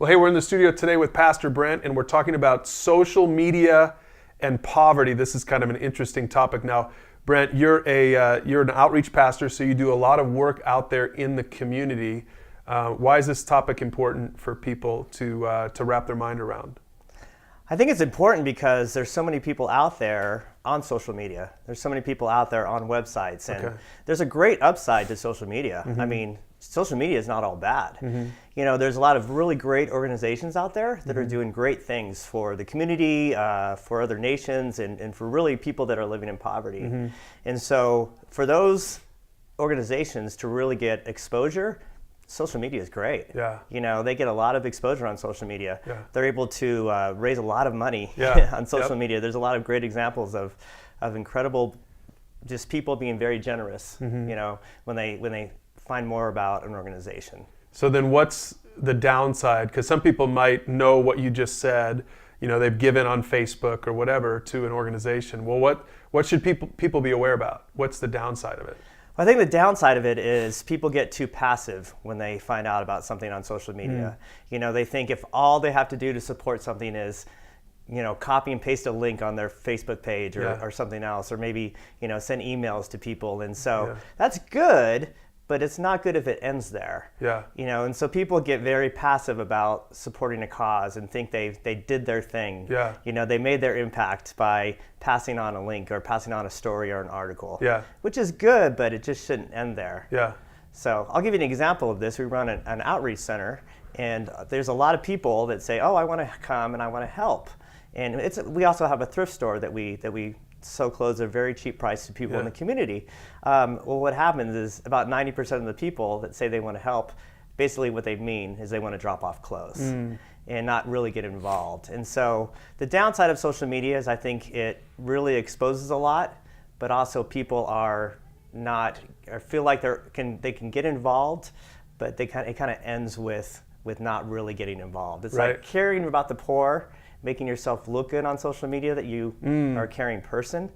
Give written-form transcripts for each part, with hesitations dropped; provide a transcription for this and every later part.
Well, hey, we're in the studio today with Pastor Brent, and we're talking about social media and poverty. This is kind of an interesting topic. Now, Brent, you're an outreach pastor, so you do a lot of work out there in the community. Why is this topic important for people to wrap their mind around? I think it's important because there's so many people out there on social media. There's so many people out there on websites, and there's a great upside to social media. I mean, social media is not all bad. You know, there's a lot of really great organizations out there that are doing great things for the community, for other nations, and for really people that are living in poverty. And so for those organizations to really get exposure, social media is great. You know, they get a lot of exposure on social media. They're able to raise a lot of money on social media. There's a lot of great examples of incredible just people being very generous, you know, when they find more about an organization. So then what's the downside? Because some people might know what you just said, you know, they've given on Facebook or whatever to an organization. Well, what should people be aware about? What's the downside of it? I think the downside of it is people get too passive when they find out about something on social media. You know, they think if all they have to do to support something is, you know, copy and paste a link on their Facebook page or something else, or maybe, you know, send emails to people. And so that's good, but it's not good if it ends there. You know, and so people get very passive about supporting a cause and think they did their thing. You know, they made their impact by passing on a link or passing on a story or an article. Which is good, but it just shouldn't end there. So I'll give you an example of this. We run an outreach center, and there's a lot of people that say, "Oh, I want to come and I want to help." And we also have a thrift store that we sew clothes at a very cheap price to people in the community. Well, what happens is about 90% of the people that say they want to help, basically what they mean is they want to drop off clothes and not really get involved. And so the downside of social media is I think it really exposes a lot, but also people are not, or feel like they can get involved, but it kind of ends with not really getting involved. It's like caring about the poor, making yourself look good on social media that you are a caring person,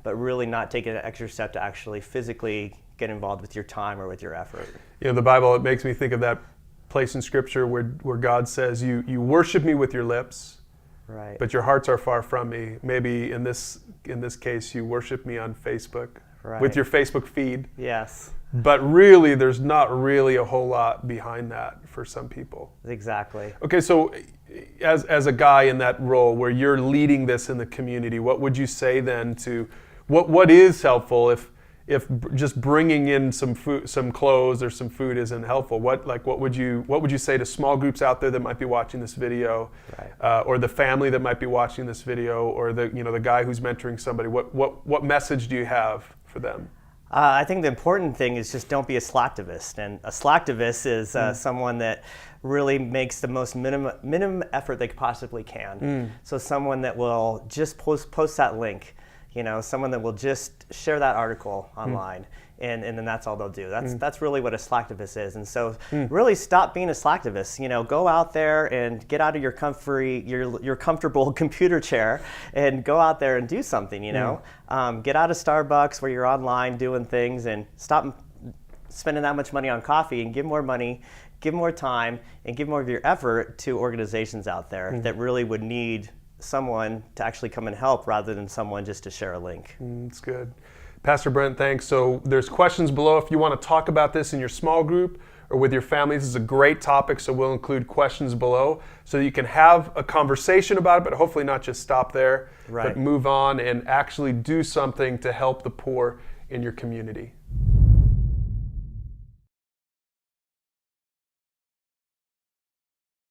but really not taking an extra step to actually physically get involved with your time or with your effort. You know, the Bible, it makes me think of that place in Scripture where God says, you worship me with your lips, but your hearts are far from me. Maybe in this case, you worship me on Facebook, with your Facebook feed. But really, there's not really a whole lot behind that for some people. Exactly. Okay, so as a guy in that role where you're leading this in the community, what would you say then to what is helpful if just bringing in some food, some clothes or some food isn't helpful? What would you say to small groups out there that might be watching this video, or the family that might be watching this video, or the guy who's mentoring somebody? What message do you have for them? I think the important thing is just don't be a slacktivist. And a slacktivist is someone that really makes the most minimum effort they possibly can. So someone that will just post that link, you know, someone that will just share that article online, and then that's all they'll do. That's really what a slacktivist is. And so really stop being a slacktivist. You know, go out there and get out of your comfortable computer chair and go out there and do something, you know. Get out of Starbucks where you're online doing things, and stop spending that much money on coffee, and give more money, give more time, and give more of your effort to organizations out there that really would need someone to actually come and help rather than someone just to share a link. That's good. Pastor Brent, thanks. So there's questions below if you want to talk about this in your small group or with your family. This is a great topic, so we'll include questions below so that you can have a conversation about it, but hopefully not just stop there, but move on and actually do something to help the poor in your community.